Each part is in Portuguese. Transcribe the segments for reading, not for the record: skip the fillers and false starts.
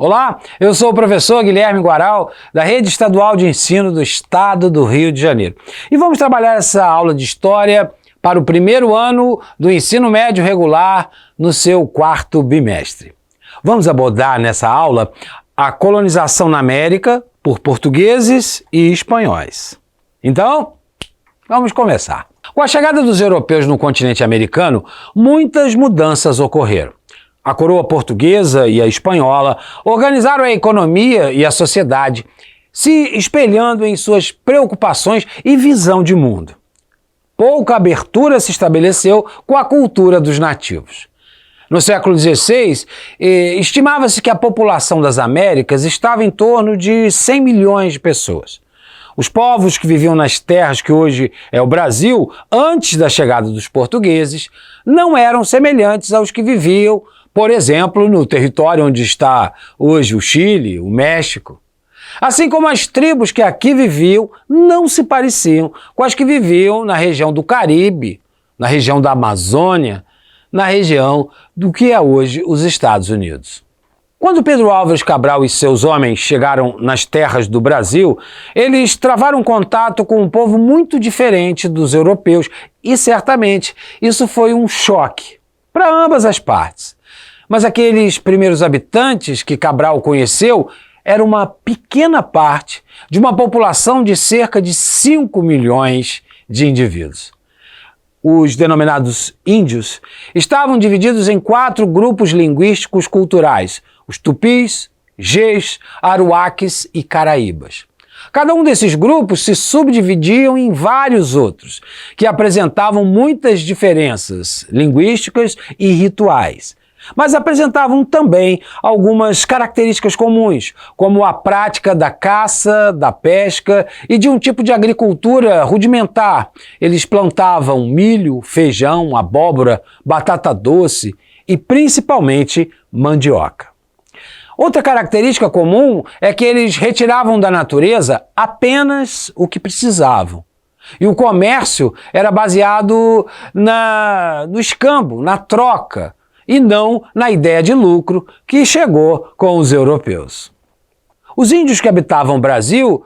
Olá, eu sou o professor Guilherme Guaral, da Rede Estadual de Ensino do Estado do Rio de Janeiro. E vamos trabalhar essa aula de História para o primeiro ano do ensino médio regular no seu quarto bimestre. Vamos abordar nessa aula a colonização na América por portugueses e espanhóis. Então, vamos começar. Com a chegada dos europeus no continente americano, muitas mudanças ocorreram. A coroa portuguesa e a espanhola organizaram a economia e a sociedade, se espelhando em suas preocupações e visão de mundo. Pouca abertura se estabeleceu com a cultura dos nativos. No século XVI, estimava-se que a população das Américas estava em torno de 100 milhões de pessoas. Os povos que viviam nas terras que hoje é o Brasil, antes da chegada dos portugueses, não eram semelhantes aos que viviam, por exemplo, no território onde está hoje o Chile, o México. Assim como as tribos que aqui viviam não se pareciam com as que viviam na região do Caribe, na região da Amazônia, na região do que é hoje os Estados Unidos. Quando Pedro Álvares Cabral e seus homens chegaram nas terras do Brasil, eles travaram contato com um povo muito diferente dos europeus e, certamente, isso foi um choque para ambas as partes. Mas aqueles primeiros habitantes que Cabral conheceu era uma pequena parte de uma população de cerca de 5 milhões de indivíduos. Os denominados índios estavam divididos em 4 grupos linguísticos culturais: os tupis, jês, aruaques e caraíbas. Cada um desses grupos se subdividiam em vários outros, que apresentavam muitas diferenças linguísticas e rituais, mas apresentavam também algumas características comuns, como a prática da caça, da pesca e de um tipo de agricultura rudimentar. Eles plantavam milho, feijão, abóbora, batata doce e principalmente mandioca. Outra característica comum é que eles retiravam da natureza apenas o que precisavam. E o comércio era baseado no escambo, na troca, e não na ideia de lucro que chegou com os europeus. Os índios que habitavam o Brasil,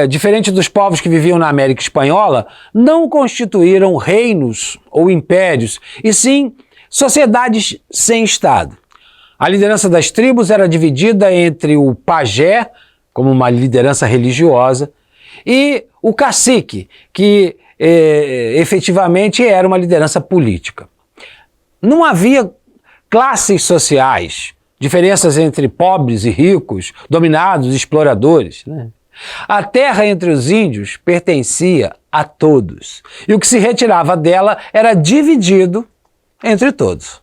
diferente dos povos que viviam na América Espanhola, não constituíram reinos ou impérios, e sim sociedades sem Estado. A liderança das tribos era dividida entre o pajé, como uma liderança religiosa, e o cacique, que efetivamente era uma liderança política. Não havia classes sociais, diferenças entre pobres e ricos, dominados e exploradores, né? A terra entre os índios pertencia a todos, e o que se retirava dela era dividido entre todos.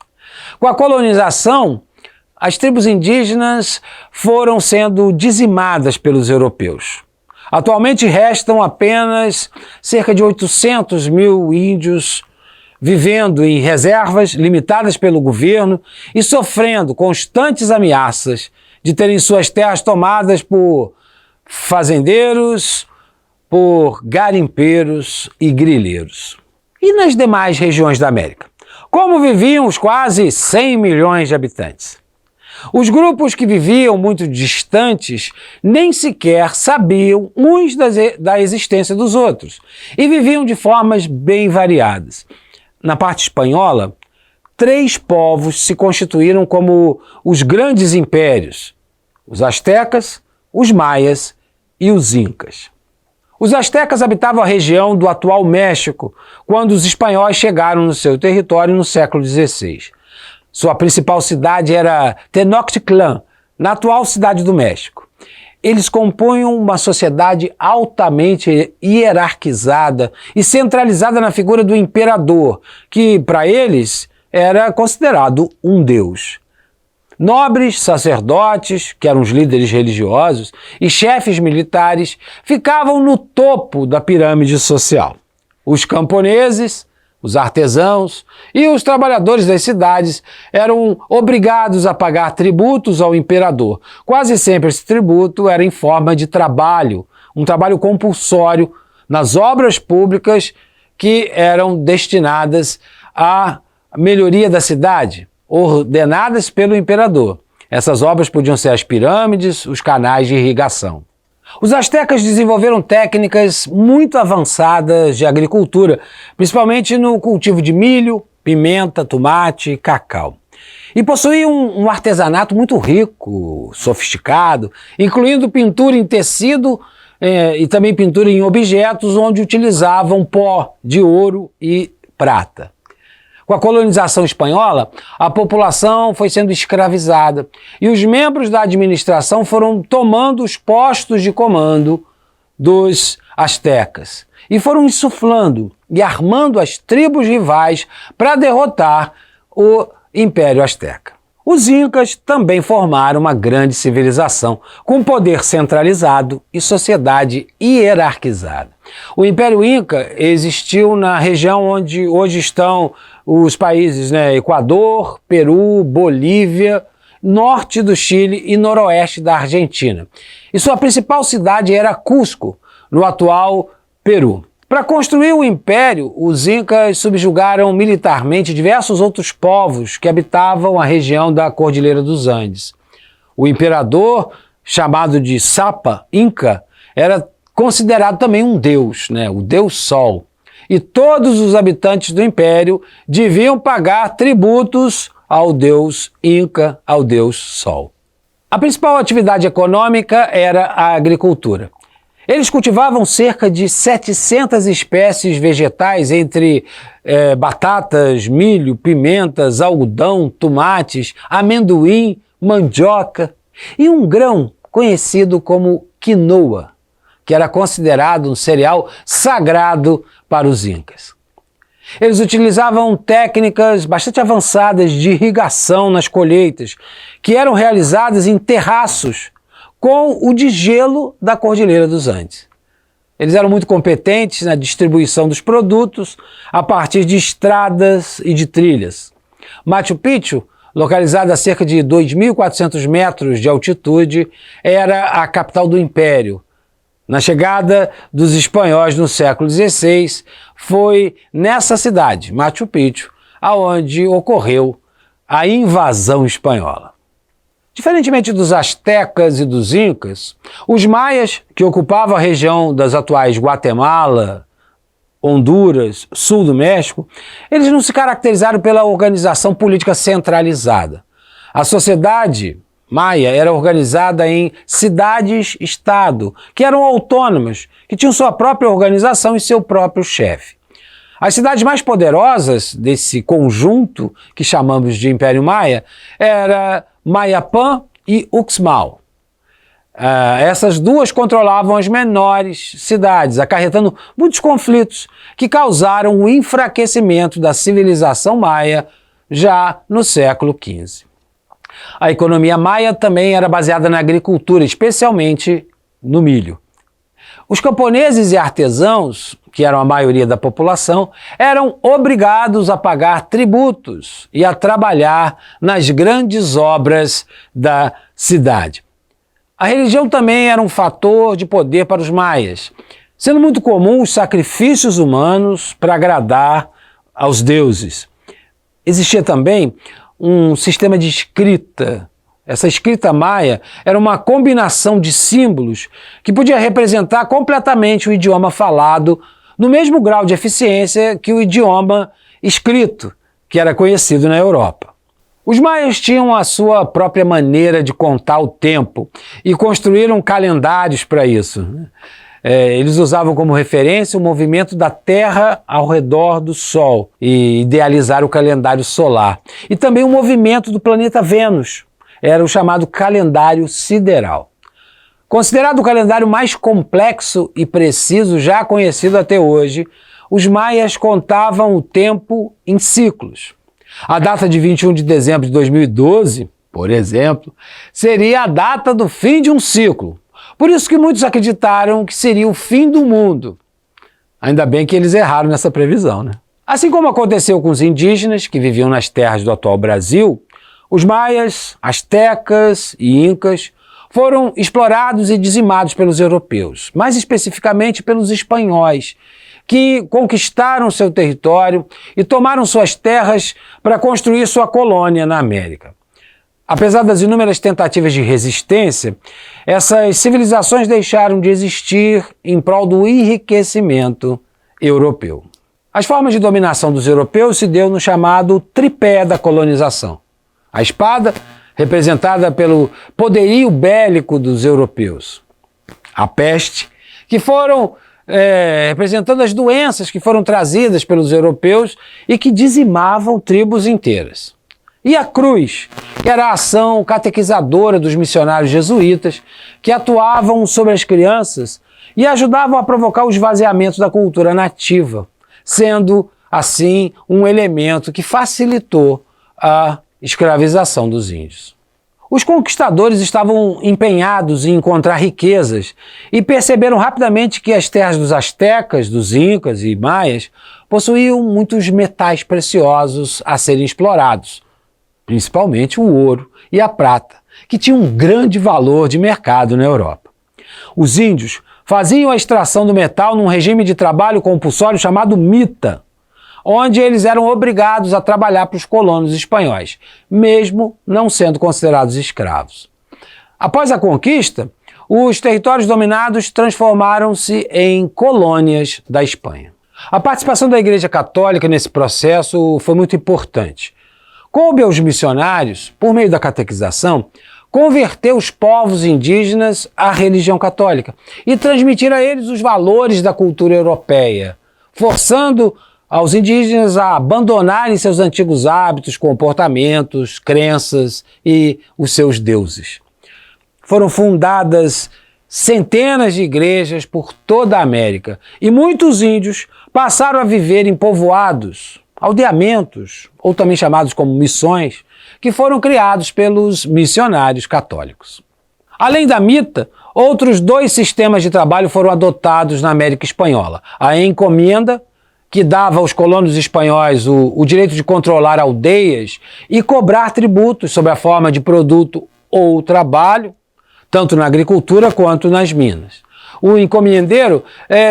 Com a colonização, as tribos indígenas foram sendo dizimadas pelos europeus. Atualmente restam apenas cerca de 800 mil índios vivendo em reservas limitadas pelo governo e sofrendo constantes ameaças de terem suas terras tomadas por fazendeiros, por garimpeiros e grileiros. E nas demais regiões da América? Como viviam os quase 100 milhões de habitantes? Os grupos que viviam muito distantes nem sequer sabiam uns da existência dos outros e viviam de formas bem variadas. Na parte espanhola, 3 povos se constituíram como os grandes impérios: os astecas, os maias e os incas. Os astecas habitavam a região do atual México quando os espanhóis chegaram no seu território no século XVI. Sua principal cidade era Tenochtitlan, na atual Cidade do México. Eles compunham uma sociedade altamente hierarquizada e centralizada na figura do imperador, que, para eles, era considerado um deus. Nobres, sacerdotes, que eram os líderes religiosos, e chefes militares ficavam no topo da pirâmide social. Os camponeses, os artesãos e os trabalhadores das cidades eram obrigados a pagar tributos ao imperador. Quase sempre esse tributo era em forma de trabalho, um trabalho compulsório nas obras públicas que eram destinadas à melhoria da cidade, ordenadas pelo imperador. Essas obras podiam ser as pirâmides, os canais de irrigação. Os astecas desenvolveram técnicas muito avançadas de agricultura, principalmente no cultivo de milho, pimenta, tomate e cacau. E possuíam um artesanato muito rico, sofisticado, incluindo pintura em tecido e também pintura em objetos, onde utilizavam pó de ouro e prata. Com a colonização espanhola, a população foi sendo escravizada e os membros da administração foram tomando os postos de comando dos astecas e foram insuflando e armando as tribos rivais para derrotar o Império Asteca. Os incas também formaram uma grande civilização, com poder centralizado e sociedade hierarquizada. O Império Inca existiu na região onde hoje estão os países, Equador, Peru, Bolívia, norte do Chile e noroeste da Argentina. E sua principal cidade era Cusco, no atual Peru. Para construir o império, os incas subjugaram militarmente diversos outros povos que habitavam a região da Cordilheira dos Andes. O imperador, chamado de Sapa Inca, era considerado também um deus, o Deus Sol. E todos os habitantes do império deviam pagar tributos ao Deus Inca, ao Deus Sol. A principal atividade econômica era a agricultura. Eles cultivavam cerca de 700 espécies vegetais, entre batatas, milho, pimentas, algodão, tomates, amendoim, mandioca e um grão conhecido como quinoa, que era considerado um cereal sagrado para os incas. Eles utilizavam técnicas bastante avançadas de irrigação nas colheitas, que eram realizadas em terraços com o degelo da Cordilheira dos Andes. Eles eram muito competentes na distribuição dos produtos a partir de estradas e de trilhas. Machu Picchu, localizada a cerca de 2.400 metros de altitude, era a capital do Império. Na chegada dos espanhóis no século XVI, foi nessa cidade, Machu Picchu, aonde ocorreu a invasão espanhola. Diferentemente dos astecas e dos incas, os maias, que ocupavam a região das atuais Guatemala, Honduras, sul do México, eles não se caracterizaram pela organização política centralizada. A sociedade maia era organizada em cidades-estado, que eram autônomas, que tinham sua própria organização e seu próprio chefe. As cidades mais poderosas desse conjunto, que chamamos de Império Maia, era Mayapán e Uxmal. Essas duas controlavam as menores cidades, acarretando muitos conflitos que causaram o enfraquecimento da civilização maia já no século XV. A economia maia também era baseada na agricultura, especialmente no milho. Os camponeses e artesãos, que eram a maioria da população, eram obrigados a pagar tributos e a trabalhar nas grandes obras da cidade. A religião também era um fator de poder para os maias, sendo muito comum os sacrifícios humanos para agradar aos deuses. Existia também um sistema de escrita. Essa escrita maia era uma combinação de símbolos que podia representar completamente o idioma falado no mesmo grau de eficiência que o idioma escrito, que era conhecido na Europa. Os maias tinham a sua própria maneira de contar o tempo e construíram calendários para isso. Eles usavam como referência o movimento da Terra ao redor do Sol e idealizaram o calendário solar. E também o movimento do planeta Vênus. Era o chamado calendário sideral. Considerado o calendário mais complexo e preciso já conhecido até hoje, os maias contavam o tempo em ciclos. A data de 21 de dezembro de 2012, por exemplo, seria a data do fim de um ciclo. Por isso que muitos acreditaram que seria o fim do mundo. Ainda bem que eles erraram nessa previsão, Assim como aconteceu com os indígenas que viviam nas terras do atual Brasil, os maias, astecas e incas foram explorados e dizimados pelos europeus, mais especificamente pelos espanhóis, que conquistaram seu território e tomaram suas terras para construir sua colônia na América. Apesar das inúmeras tentativas de resistência, essas civilizações deixaram de existir em prol do enriquecimento europeu. As formas de dominação dos europeus se deu no chamado tripé da colonização. A espada, representada pelo poderio bélico dos europeus. A peste, que foram representando as doenças que foram trazidas pelos europeus e que dizimavam tribos inteiras. E a cruz, que era a ação catequizadora dos missionários jesuítas, que atuavam sobre as crianças e ajudavam a provocar o esvaziamento da cultura nativa, sendo, assim, um elemento que facilitou a escravização dos índios. Os conquistadores estavam empenhados em encontrar riquezas e perceberam rapidamente que as terras dos astecas, dos incas e maias possuíam muitos metais preciosos a serem explorados, principalmente o ouro e a prata, que tinham um grande valor de mercado na Europa. Os índios faziam a extração do metal num regime de trabalho compulsório chamado mita, onde eles eram obrigados a trabalhar para os colonos espanhóis, mesmo não sendo considerados escravos. Após a conquista, os territórios dominados transformaram-se em colônias da Espanha. A participação da Igreja Católica nesse processo foi muito importante. Coube aos missionários, por meio da catequização, converter os povos indígenas à religião católica e transmitir a eles os valores da cultura europeia, forçando aos indígenas a abandonarem seus antigos hábitos, comportamentos, crenças e os seus deuses. Foram fundadas centenas de igrejas por toda a América e muitos índios passaram a viver em povoados, aldeamentos, ou também chamados como missões, que foram criados pelos missionários católicos. Além da mita, outros 2 sistemas de trabalho foram adotados na América Espanhola: a encomenda, que dava aos colonos espanhóis o direito de controlar aldeias e cobrar tributos sob a forma de produto ou trabalho, tanto na agricultura quanto nas minas. O encomendeiro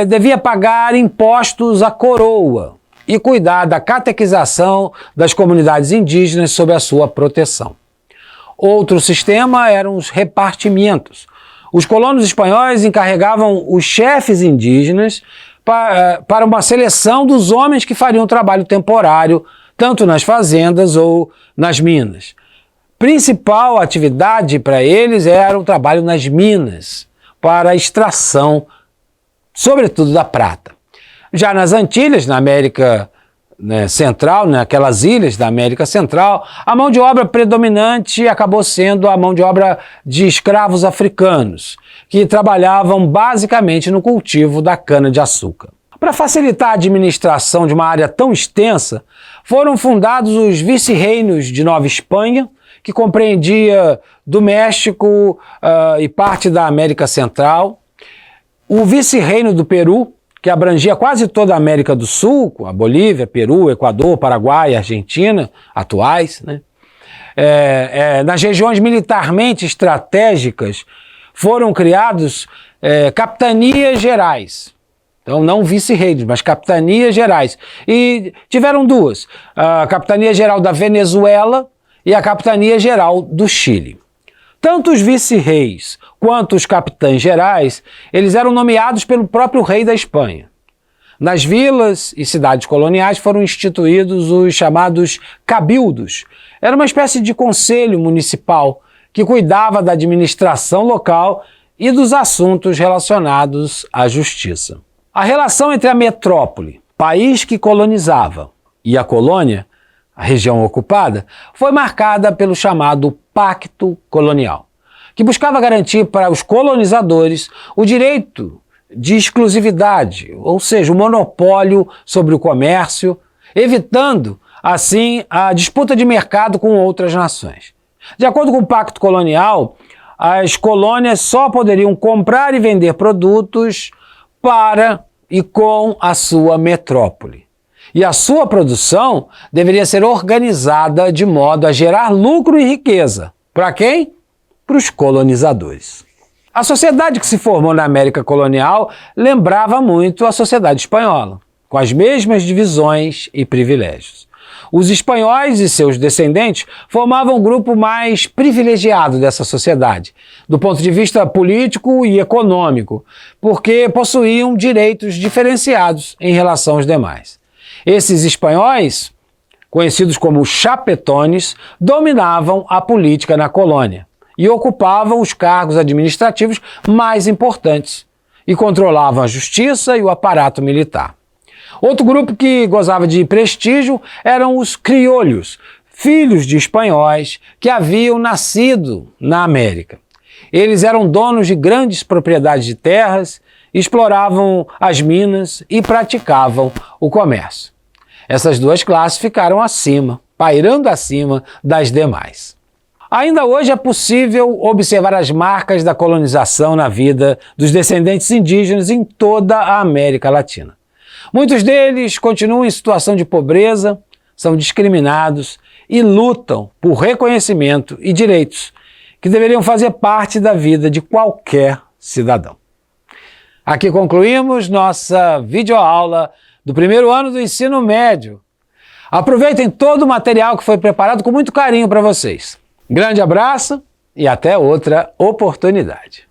devia pagar impostos à coroa e cuidar da catequização das comunidades indígenas sob a sua proteção. Outro sistema eram os repartimentos. Os colonos espanhóis encarregavam os chefes indígenas para uma seleção dos homens que fariam trabalho temporário, tanto nas fazendas ou nas minas. Principal atividade para eles era o trabalho nas minas, para a extração, sobretudo da prata. Já nas Antilhas, na América Central, naquelas ilhas da América Central, a mão de obra predominante acabou sendo a mão de obra de escravos africanos, que trabalhavam basicamente no cultivo da cana-de-açúcar. Para facilitar a administração de uma área tão extensa, foram fundados os vice-reinos de Nova Espanha, que compreendia do México e parte da América Central, o vice-reino do Peru, que abrangia quase toda a América do Sul, a Bolívia, Peru, Equador, Paraguai, Argentina, atuais, né? Nas regiões militarmente estratégicas foram criados capitanias gerais. Então, não vice-reinos, mas capitanias gerais. E tiveram 2, a Capitania Geral da Venezuela e a Capitania Geral do Chile. Tanto os vice-reis quanto os capitães gerais, eles eram nomeados pelo próprio rei da Espanha. Nas vilas e cidades coloniais foram instituídos os chamados cabildos. Era uma espécie de conselho municipal que cuidava da administração local e dos assuntos relacionados à justiça. A relação entre a metrópole, país que colonizava, e a colônia, a região ocupada, foi marcada pelo chamado Pacto Colonial, que buscava garantir para os colonizadores o direito de exclusividade, ou seja, o monopólio sobre o comércio, evitando, assim, a disputa de mercado com outras nações. De acordo com o Pacto Colonial, as colônias só poderiam comprar e vender produtos para e com a sua metrópole. E a sua produção deveria ser organizada de modo a gerar lucro e riqueza. Para quem? Para os colonizadores. A sociedade que se formou na América colonial lembrava muito a sociedade espanhola, com as mesmas divisões e privilégios. Os espanhóis e seus descendentes formavam um grupo mais privilegiado dessa sociedade, do ponto de vista político e econômico, porque possuíam direitos diferenciados em relação aos demais. Esses espanhóis, conhecidos como chapetones, dominavam a política na colônia e ocupavam os cargos administrativos mais importantes e controlavam a justiça e o aparato militar. Outro grupo que gozava de prestígio eram os criolhos, filhos de espanhóis que haviam nascido na América. Eles eram donos de grandes propriedades de terras, exploravam as minas e praticavam o comércio. Essas duas classes ficaram acima, pairando acima das demais. Ainda hoje é possível observar as marcas da colonização na vida dos descendentes indígenas em toda a América Latina. Muitos deles continuam em situação de pobreza, são discriminados e lutam por reconhecimento e direitos que deveriam fazer parte da vida de qualquer cidadão. Aqui concluímos nossa videoaula do primeiro ano do ensino médio. Aproveitem todo o material que foi preparado com muito carinho para vocês. Grande abraço e até outra oportunidade.